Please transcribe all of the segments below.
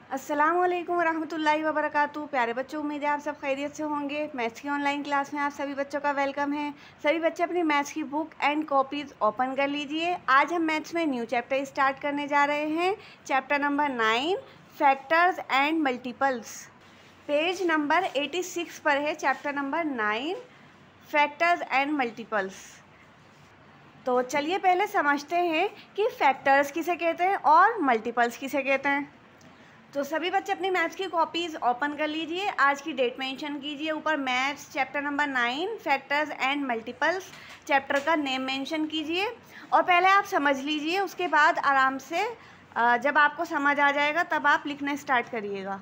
अस्सलामुअलैकुम वरहमतुल्लाहि वबरकातुहू। प्यारे बच्चों, उम्मीद है आप सब खैरियत से होंगे। मैथ्स की ऑनलाइन क्लास में आप सभी बच्चों का वेलकम है। सभी बच्चे अपनी मैथ्स की बुक एंड कॉपीज़ ओपन कर लीजिए। आज हम मैथ्स में न्यू चैप्टर स्टार्ट करने जा रहे हैं। Chapter number 9, factors and multiples. Page number 86 पर है chapter number 9, factors and multiples. तो चलिए पहले समझते हैं कि फैक्टर्स किसे कहते हैं और मल्टीपल्स किसे कहते हैं। तो सभी बच्चे अपनी मैथ्स की कॉपीज़ ओपन कर लीजिए। आज की डेट मेंशन कीजिए। ऊपर maths chapter number 9, factors and multiples, chapter का नेम मेंशन कीजिए और पहले आप समझ लीजिए। उसके बाद आराम से जब आपको समझ आ जाएगा तब आप लिखना स्टार्ट करिएगा।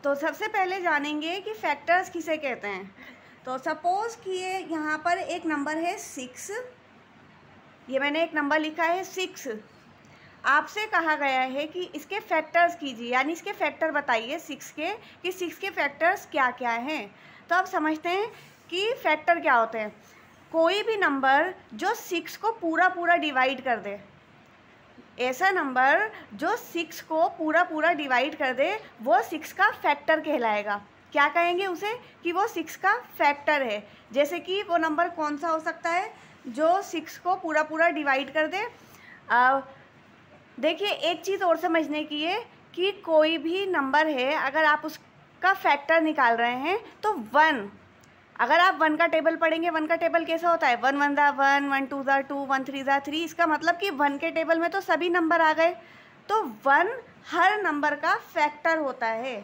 तो सबसे पहले जानेंगे कि फैक्टर्स किसे कहते हैं। तो सपोज़ कि यहाँ पर एक नंबर है 6। ये मैंने एक नंबर लिखा है 6। आपसे कहा गया है कि इसके फैक्टर्स कीजिए, यानी इसके फैक्टर बताइए 6 के, कि 6 के फैक्टर्स क्या क्या हैं। तो अब समझते हैं कि फैक्टर क्या होते हैं। कोई भी नंबर जो 6 को पूरा डिवाइड कर दे, ऐसा नंबर जो 6 को पूरा डिवाइड कर दे, वो 6 का फैक्टर कहलाएगा। क्या कहेंगे उसे? कि वो 6 का फैक्टर है। जैसे कि वो नंबर कौन सा हो सकता है जो 6 को पूरा डिवाइड कर दे। देखिए, एक चीज़ और समझने की है कि कोई भी नंबर है, अगर आप उसका फैक्टर निकाल रहे हैं तो 1, अगर आप 1 का टेबल पढ़ेंगे, 1 का टेबल कैसा होता है? 1 1 ज़ा 1, 1 2 ज़ा 2, 1 3 ज़ा 3। इसका मतलब कि 1 के टेबल में तो सभी नंबर आ गए। तो 1 हर नंबर का फैक्टर होता है।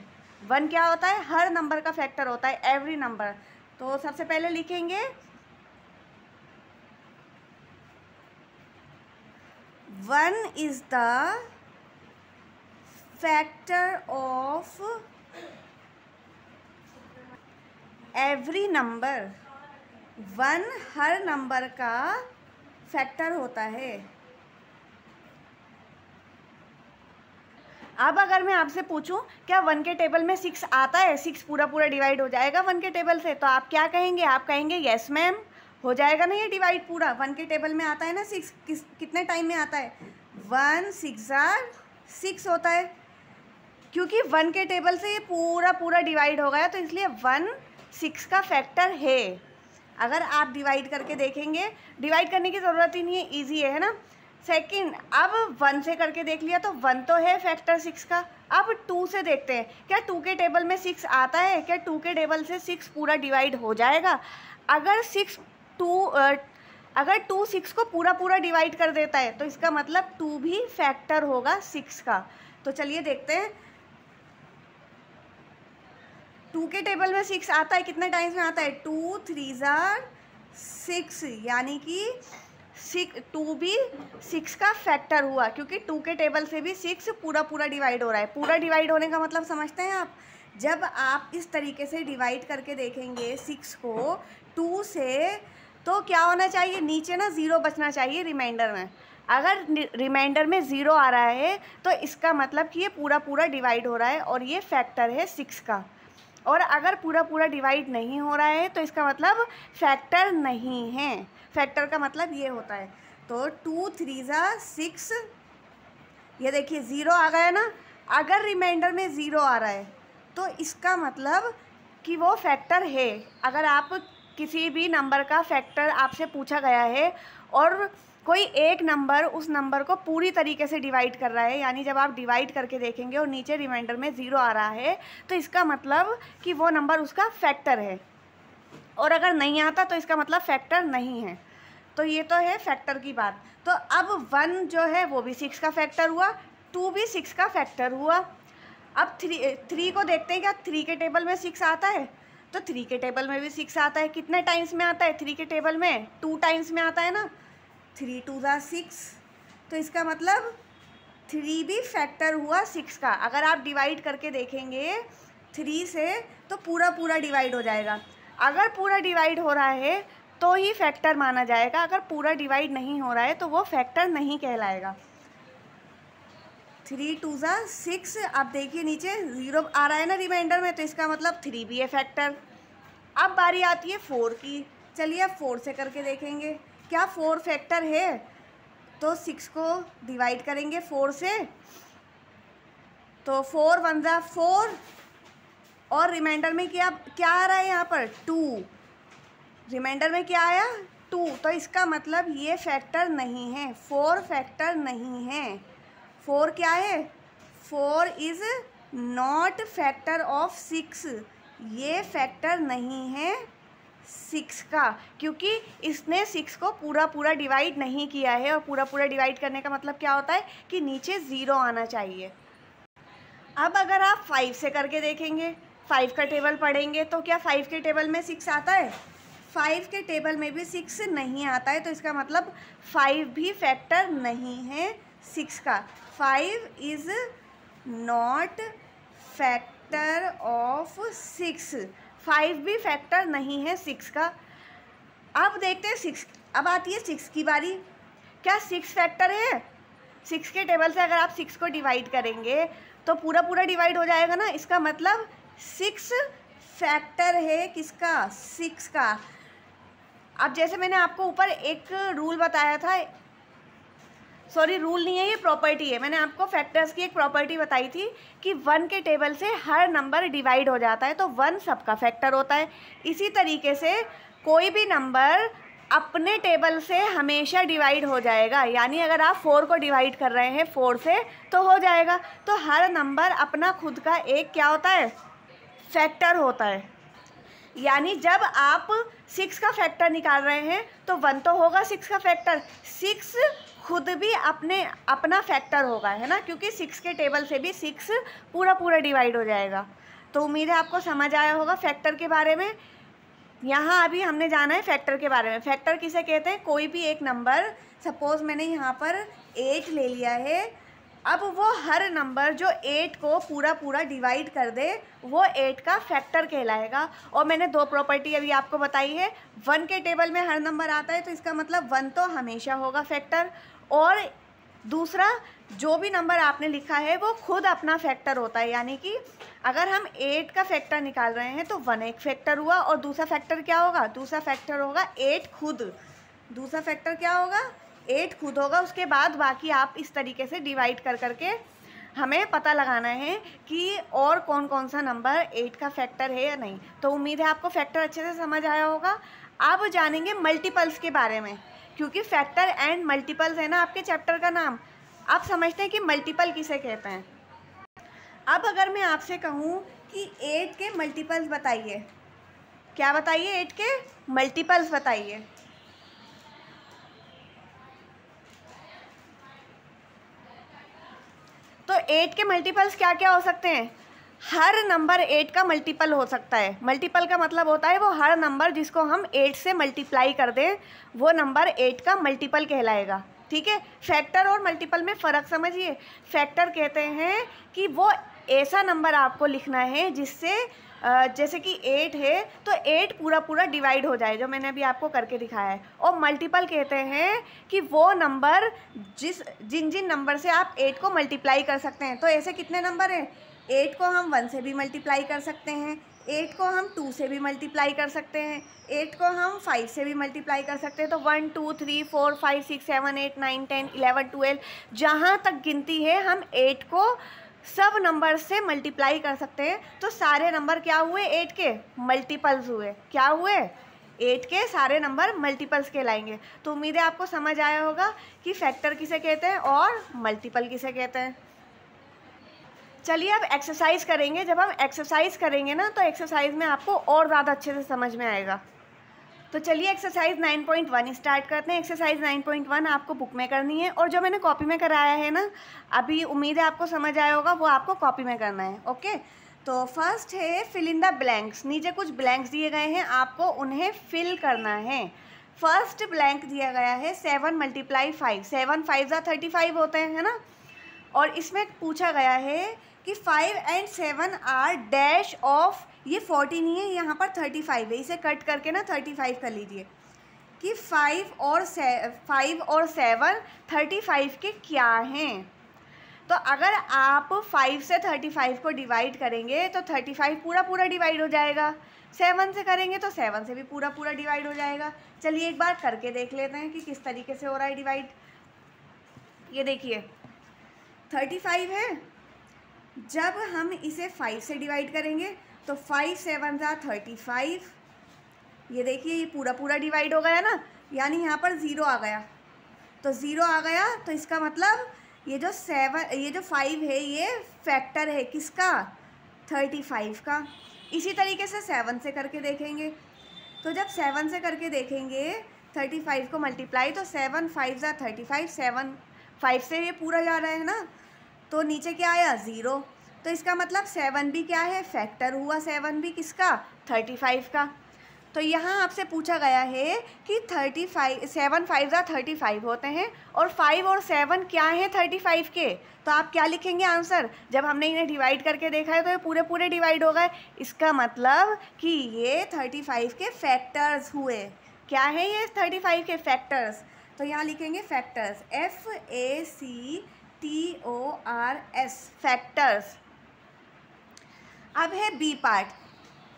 1 क्या होता है? हर नंबर का फैक्टर होता है, एवरी नंबर। तो सबसे पहले लिखेंगे 1 is the factor of every number। 1 her number का फैक्टर होता है। अब अगर मैं आपसे पूछूं क्या 1 के टेबल में 6 आता है? 6 पूरा डिवाइड हो जाएगा 1 के टेबल से? तो आप क्या कहेंगे? आप कहेंगे यस मैम, हो जाएगा ना ये डिवाइड पूरा। 1 के टेबल में आता है ना 6। कितने टाइम में आता है? 1 6 6 होता है, क्योंकि 1 के टेबल से ये पूरा डिवाइड हो गया, तो इसलिए 1 6 का फैक्टर है। अगर आप डिवाइड करके देखेंगे, डिवाइड करने की ज़रूरत ही नहीं है, ईजी है ना। सेकंड, अब 1 से करके देख लिया तो 1 तो है फैक्टर 6 का। अब 2 से देखते हैं, क्या 2 के टेबल में 6 आता है? क्या 2 के टेबल से 6 पूरा डिवाइड हो जाएगा? अगर 2 6 को पूरा डिवाइड कर देता है तो इसका मतलब 2 भी फैक्टर होगा 6 का। तो चलिए देखते हैं। 2 के टेबल में 6 आता है, कितने टाइम्स में आता है? 2 3 ज़ा 6, यानी कि 2 भी 6 का फैक्टर हुआ, क्योंकि 2 के टेबल से भी 6 पूरा डिवाइड हो रहा है। पूरा डिवाइड होने का मतलब समझते हैं आप? जब आप इस तरीके से डिवाइड करके देखेंगे 6 को 2 से, तो क्या होना चाहिए? नीचे ना 0 बचना चाहिए रिमाइंडर में। अगर रिमाइंडर में 0 आ रहा है तो इसका मतलब कि ये पूरा डिवाइड हो रहा है और ये फैक्टर है 6 का। और अगर पूरा डिवाइड नहीं हो रहा है तो इसका मतलब फैक्टर नहीं है। फैक्टर का मतलब ये होता है। तो 2 3 ज़ा 6, ये देखिए 0 आ गया ना। अगर रिमाइंडर में 0 आ रहा है तो इसका मतलब कि वो फैक्टर है। अगर आप किसी भी नंबर का फैक्टर आपसे पूछा गया है और कोई एक नंबर उस नंबर को पूरी तरीके से डिवाइड कर रहा है, यानी जब आप डिवाइड करके देखेंगे और नीचे रिमाइंडर में 0 आ रहा है, तो इसका मतलब कि वो नंबर उसका फैक्टर है। और अगर नहीं आता तो इसका मतलब फैक्टर नहीं है। तो ये तो है फैक्टर की बात। तो अब 1 जो है वो भी 6 का फैक्टर हुआ, 2 भी 6 का फैक्टर हुआ। अब 3 को देखते हैं, क्या 3 के टेबल में 6 आता है? तो 3 के टेबल में भी 6 आता है। कितने टाइम्स में आता है 3 के टेबल में? 2 टाइम्स में आता है ना। 3 2 ज़ा 6, तो इसका मतलब 3 भी फैक्टर हुआ 6 का। अगर आप डिवाइड करके देखेंगे 3 से तो पूरा डिवाइड हो जाएगा। अगर पूरा डिवाइड हो रहा है तो ही फैक्टर माना जाएगा, अगर पूरा डिवाइड नहीं हो रहा है तो वो फैक्टर नहीं कहलाएगा। 3 2 ज़ा 6, अब देखिए नीचे 0 आ रहा है ना रिमाइंडर में, तो इसका मतलब 3 भी है फैक्टर। अब बारी आती है 4 की। चलिए अब 4 से करके देखेंगे, क्या 4 फैक्टर है? तो 6 को डिवाइड करेंगे 4 से तो 4 1 ज़ा 4 और रिमाइंडर में क्या क्या आ रहा है यहाँ पर 2, रिमाइंडर में क्या आया 2, तो इसका मतलब ये फैक्टर नहीं है, 4 फैक्टर नहीं है। 4 क्या है, 4 इज़ नॉट फैक्टर ऑफ 6, ये फैक्टर नहीं है 6 का, क्योंकि इसने 6 को पूरा पूरा डिवाइड नहीं किया है, और पूरा पूरा डिवाइड करने का मतलब क्या होता है कि नीचे 0 आना चाहिए। अब अगर आप 5 से करके देखेंगे, 5 का टेबल पढ़ेंगे, तो क्या 5 के टेबल में 6 आता है, 5 के टेबल में भी 6 नहीं आता है, तो इसका मतलब 5 भी फैक्टर नहीं है 6 का। 5 इज़ नॉट फैक्टर ऑफ 6, 5 भी फैक्टर नहीं है 6 का। अब देखते हैं 6, अब आती है 6 की बारी। क्या 6 फैक्टर है, 6 के टेबल से अगर आप 6 को डिवाइड करेंगे तो पूरा पूरा डिवाइड हो जाएगा ना, इसका मतलब 6 फैक्टर है किसका, 6 का। अब जैसे मैंने आपको ऊपर एक रूल बताया था, सॉरी रूल नहीं है, ये प्रॉपर्टी है, मैंने आपको फैक्टर्स की एक प्रॉपर्टी बताई थी कि 1 के टेबल से हर नंबर डिवाइड हो जाता है, तो 1 सबका फैक्टर होता है। इसी तरीके से कोई भी नंबर अपने टेबल से हमेशा डिवाइड हो जाएगा, यानी अगर आप 4 को डिवाइड कर रहे हैं 4 से तो हो जाएगा, तो हर नंबर अपना खुद का एक क्या होता है, फैक्टर होता है। यानी जब आप 6 का फैक्टर निकाल रहे हैं तो 1 तो होगा 6 का फैक्टर, 6 खुद भी अपना फैक्टर होगा, है ना, क्योंकि 6 के टेबल से भी 6 पूरा पूरा डिवाइड हो जाएगा। तो उम्मीद है आपको समझ आया होगा फैक्टर के बारे में। यहाँ अभी हमने जाना है फैक्टर के बारे में। फैक्टर किसे कहते हैं, कोई भी एक नंबर, सपोज़ मैंने यहाँ पर 8 ले लिया है, अब वो हर नंबर जो 8 को पूरा पूरा डिवाइड कर दे वो 8 का फैक्टर कहलाएगा। और मैंने 2 प्रॉपर्टी अभी आपको बताई है, 1 के टेबल में हर नंबर आता है तो इसका मतलब 1 तो हमेशा होगा फैक्टर, और दूसरा जो भी नंबर आपने लिखा है वो खुद अपना फैक्टर होता है। यानी कि अगर हम 8 का फैक्टर निकाल रहे हैं तो 1 एक फैक्टर हुआ, और दूसरा फैक्टर क्या होगा, दूसरा फैक्टर होगा 8 खुद, दूसरा फैक्टर क्या होगा 8 खुद होगा। उसके बाद बाकी आप इस तरीके से डिवाइड कर करके हमें पता लगाना है कि और कौन कौन सा नंबर 8 का फैक्टर है या नहीं। तो उम्मीद है आपको फैक्टर अच्छे से समझ आया होगा। अब जानेंगे मल्टीपल्स के बारे में, क्योंकि फैक्टर एंड मल्टीपल्स है ना आपके चैप्टर का नाम। आप समझते हैं कि मल्टीपल किसे कहते हैं। अब अगर मैं आपसे कहूँ कि 8 के मल्टीपल्स बताइए, क्या बताइए, 8 के मल्टीपल्स बताइए। तो 8 के मल्टीपल्स क्या क्या हो सकते हैं, हर नंबर 8 का मल्टीपल हो सकता है। मल्टीपल का मतलब होता है वो हर नंबर जिसको हम 8 से मल्टीप्लाई कर दें वो नंबर 8 का मल्टीपल कहलाएगा। ठीक है, फैक्टर और मल्टीपल में फ़र्क समझिए। फैक्टर कहते हैं कि वो ऐसा नंबर आपको लिखना है जिससे जैसे कि 8 है तो 8 पूरा पूरा डिवाइड हो जाए, जो मैंने अभी आपको करके दिखाया है। और मल्टीपल कहते हैं कि वो नंबर जिन जिन नंबर से आप 8 को मल्टीप्लाई कर सकते हैं। तो ऐसे कितने नंबर हैं, 8 को हम 1 से भी मल्टीप्लाई कर सकते हैं, 8 को हम 2 से भी मल्टीप्लाई कर सकते हैं, 8 को हम 5 से भी मल्टीप्लाई कर सकते हैं। तो 1 2 3 4 5 6 7 8 9 10 11 12 जहाँ तक गिनती है हम 8 को सब नंबर से मल्टीप्लाई कर सकते हैं। तो सारे नंबर क्या हुए, 8 के मल्टीपल्स हुए। क्या हुए, 8 के सारे नंबर मल्टीपल्स कहलाएंगे। तो उम्मीद है आपको समझ आया होगा कि फैक्टर किसे कहते हैं और मल्टीपल किसे कहते हैं। चलिए अब एक्सरसाइज करेंगे। जब हम एक्सरसाइज करेंगे ना तो एक्सरसाइज में आपको और ज़्यादा अच्छे से समझ में आएगा। तो चलिए एक्सरसाइज 9.1 स्टार्ट करते हैं। एक्सरसाइज 9.1 आपको बुक में करनी है, और जो मैंने कॉपी में कराया है ना अभी, उम्मीद है आपको समझ आया होगा, वो आपको कॉपी में करना है। ओके, तो फर्स्ट है फिल इन द ब्लैंक्स। नीचे कुछ ब्लैंक्स दिए गए हैं, आपको उन्हें फिल करना है। फर्स्ट ब्लैंक दिया गया है 7 × 5, 7 5 35 होते हैं, है ना। और इसमें पूछा गया है कि 5 and 7 आर डैश ऑफ, ये 40 नहीं है, यहाँ पर 35 है, इसे कट करके ना 35 कर लीजिए कि 5 और 7 35 के क्या हैं। तो अगर आप 5 से 35 को डिवाइड करेंगे तो 35 पूरा पूरा डिवाइड हो जाएगा, 7 से करेंगे तो 7 से भी पूरा पूरा डिवाइड हो जाएगा। चलिए एक बार करके देख लेते हैं कि किस तरीके से हो रहा है डिवाइड। ये देखिए 35 है, जब हम इसे 5 से डिवाइड करेंगे तो 5 7 ज़ा 35, ये देखिए ये पूरा पूरा डिवाइड हो गया ना, यानी यहाँ पर ज़ीरो आ गया, तो ज़ीरो आ गया, तो इसका मतलब ये जो 5 है ये फैक्टर है किसका, 35 का। इसी तरीके से 7 से करके देखेंगे, तो जब 7 से करके देखेंगे 35 को मल्टीप्लाई, तो 7 5 ज़ा 35, 7 5 से ये पूरा जा रहा है ना, तो नीचे क्या आया, ज़ीरो, तो इसका मतलब 7 भी क्या है, फैक्टर हुआ 7 भी किसका, 35 का। तो यहाँ आपसे पूछा गया है कि 7 5 ज़ा 35 होते हैं और 5 और 7 क्या हैं 35 के, तो आप क्या लिखेंगे आंसर। जब हमने इन्हें डिवाइड करके देखा है तो ये पूरे पूरे डिवाइड हो गए, इसका मतलब कि ये 35 के फैक्टर्स हुए। क्या है ये 35 के फैक्टर्स, तो यहाँ लिखेंगे फैक्टर्स, FACTORS, फैक्टर्स। अब है बी पार्ट,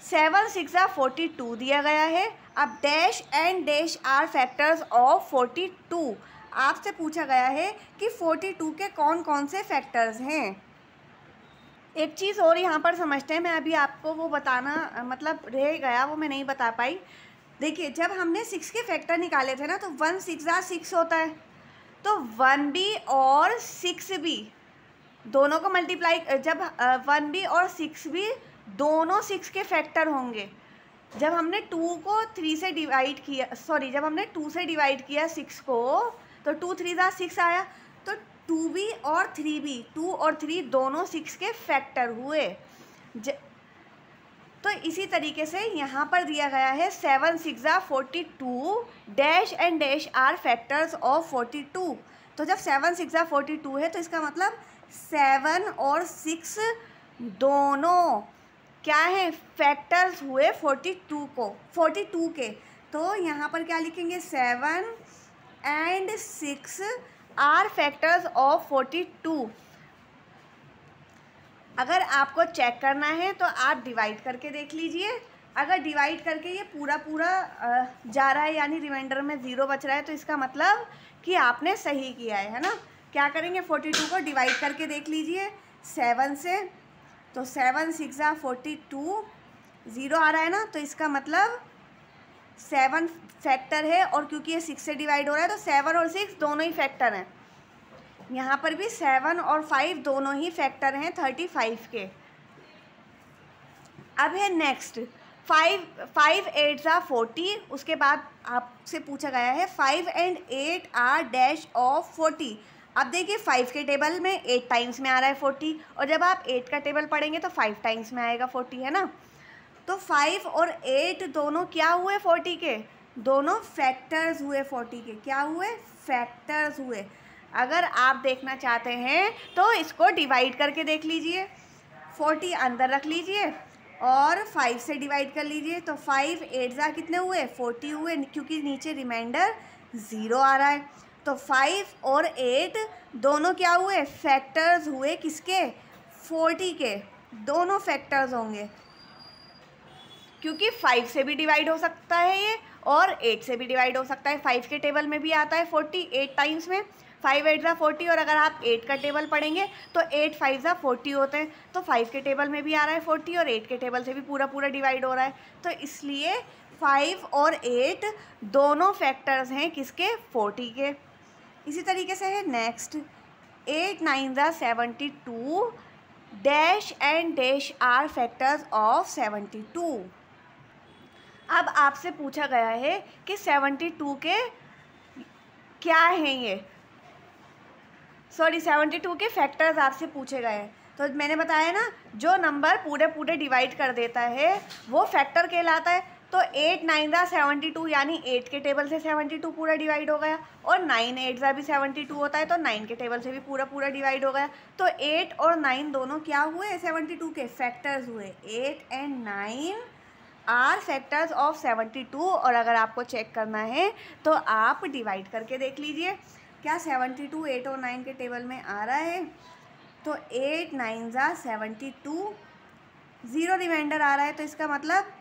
7 6 ज़ा 42 दिया गया है। अब dash and dash are factors of 42। आपसे पूछा गया है कि 42 के कौन कौन से फैक्टर्स हैं। एक चीज़ और यहाँ पर समझते हैं, मैं अभी आपको वो बताना मतलब रह गया, वो मैं नहीं बता पाई। देखिए जब हमने 6 के फैक्टर निकाले थे ना, तो 1 6 ज़ा 6 होता है, तो 1 भी और 6 भी दोनों को मल्टीप्लाई, जब 1 भी और 6 भी दोनों 6 के फैक्टर होंगे। जब हमने 2 को 3 से डिवाइड किया, सॉरी जब हमने 2 से डिवाइड किया 6 को, तो 2 3 ज़ा 6 आया, तो 2 भी और 3 भी, 2 और 3 दोनों 6 के फैक्टर हुए। तो इसी तरीके से यहाँ पर दिया गया है 7 6 ज़ा 42, dash and dash are factors of 42। तो जब 7 6 ज़ा 42 है, तो इसका मतलब 7 और 6 दोनों क्या है, फैक्टर्स हुए 42 के। तो यहाँ पर क्या लिखेंगे, 7 एंड 6 आर फैक्टर्स ऑफ 42। अगर आपको चेक करना है तो आप डिवाइड करके देख लीजिए। अगर डिवाइड करके ये पूरा पूरा जा रहा है, यानी रिमाइंडर में ज़ीरो बच रहा है, तो इसका मतलब कि आपने सही किया है ना। क्या करेंगे, 42 को डिवाइड करके देख लीजिए 7 से, तो 7 6 ज़ा 42, ज़ीरो आ रहा है ना, तो इसका मतलब 7 फैक्टर है, और क्योंकि ये 6 से डिवाइड हो रहा है तो 7 और 6 दोनों ही फैक्टर हैं। यहाँ पर भी 7 और 5 दोनों ही फैक्टर हैं 35 के। अब है नेक्स्ट 5 8 ज़ा 40। उसके बाद आपसे पूछा गया है 5 एंड 8 आर डैश ऑफ 40। अब देखिए 5 के टेबल में 8 टाइम्स में आ रहा है 40, और जब आप 8 का टेबल पढ़ेंगे तो 5 टाइम्स में आएगा 40, है ना। तो 5 और 8 दोनों क्या हुए 40 के, दोनों फैक्टर्स हुए 40 के। क्या हुए, फैक्टर्स हुए। अगर आप देखना चाहते हैं तो इसको डिवाइड करके देख लीजिए, 40 अंदर रख लीजिए और 5 से डिवाइड कर लीजिए, तो 5 8 ज़ा कितने हुए, 40 हुए, क्योंकि नीचे रिमाइंडर ज़ीरो आ रहा है। तो 5 और 8 दोनों क्या हुए, फैक्टर्स हुए किसके, 40 के। दोनों फैक्टर्स होंगे, क्योंकि 5 से भी डिवाइड हो सकता है ये, और 8 से भी डिवाइड हो सकता है। 5 के टेबल में भी आता है 40 8 टाइम्स में, 5 8 ज़ा 40, और अगर आप 8 का टेबल पढ़ेंगे तो 8 5 ज़ा 40 होते हैं। तो 5 के टेबल में भी आ रहा है 40, और 8 के टेबल से भी पूरा पूरा डिवाइड हो रहा है, तो इसलिए 5 और 8 दोनों फैक्टर्स हैं किसके, 40 के। इसी तरीके से है नेक्स्ट 8 9 ज़ा 72, dash and dash are factors of 72। अब आपसे पूछा गया है कि 72 के क्या हैं ये, सॉरी 72 के फैक्टर्स आपसे पूछे गए हैं। तो मैंने बताया ना, जो नंबर पूरे पूरे डिवाइड कर देता है वो फैक्टर कहलाता है। तो 8 9 ज़ा 72, यानी 8 के टेबल से 72 पूरा डिवाइड हो गया, और 9 8 ज़ा भी 72 होता है, तो 9 के टेबल से भी पूरा पूरा डिवाइड हो गया। तो 8 और 9 दोनों क्या हुए, 72 के फैक्टर्स हुए। 8 एंड 9 आर फैक्टर्स ऑफ 72। और अगर आपको चेक करना है तो आप डिवाइड करके देख लीजिए, क्या 72 8 और 9 के टेबल में आ रहा है, तो 8 9 ज़ा 72, ज़ीरो रिमाइंडर आ रहा है, तो इसका मतलब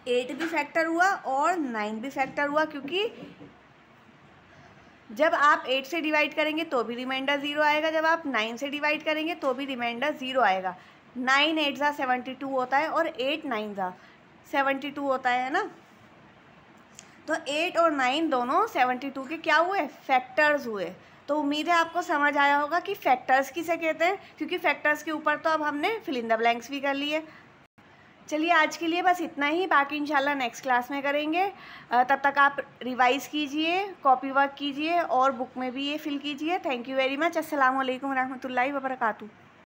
8 भी फैक्टर हुआ और 9 भी फैक्टर हुआ, क्योंकि जब आप 8 से डिवाइड करेंगे तो भी रिमाइंडर 0 आएगा, जब आप 9 से डिवाइड करेंगे तो भी रिमाइंडर 0 आएगा। 9 8 जा 72 होता है और 8 9 जा 72 होता है ना। तो 8 और 9 दोनों 72 के क्या हुए, फैक्टर्स हुए। तो उम्मीद है आपको समझ आया होगा कि फैक्टर्स किसे कहते हैं, क्योंकि फैक्टर्स के ऊपर तो अब हमने फिल इन द ब्लैंक्स भी कर लिए। चलिए आज के लिए बस इतना ही, बाकी इंशाल्लाह नेक्स्ट क्लास में करेंगे। तब तक आप रिवाइज़ कीजिए, कॉपी वर्क कीजिए और बुक में भी ये फिल कीजिए। Thank you very much. अस्सलाम वालेकुम रहमतुल्लाहि व बरकातहू।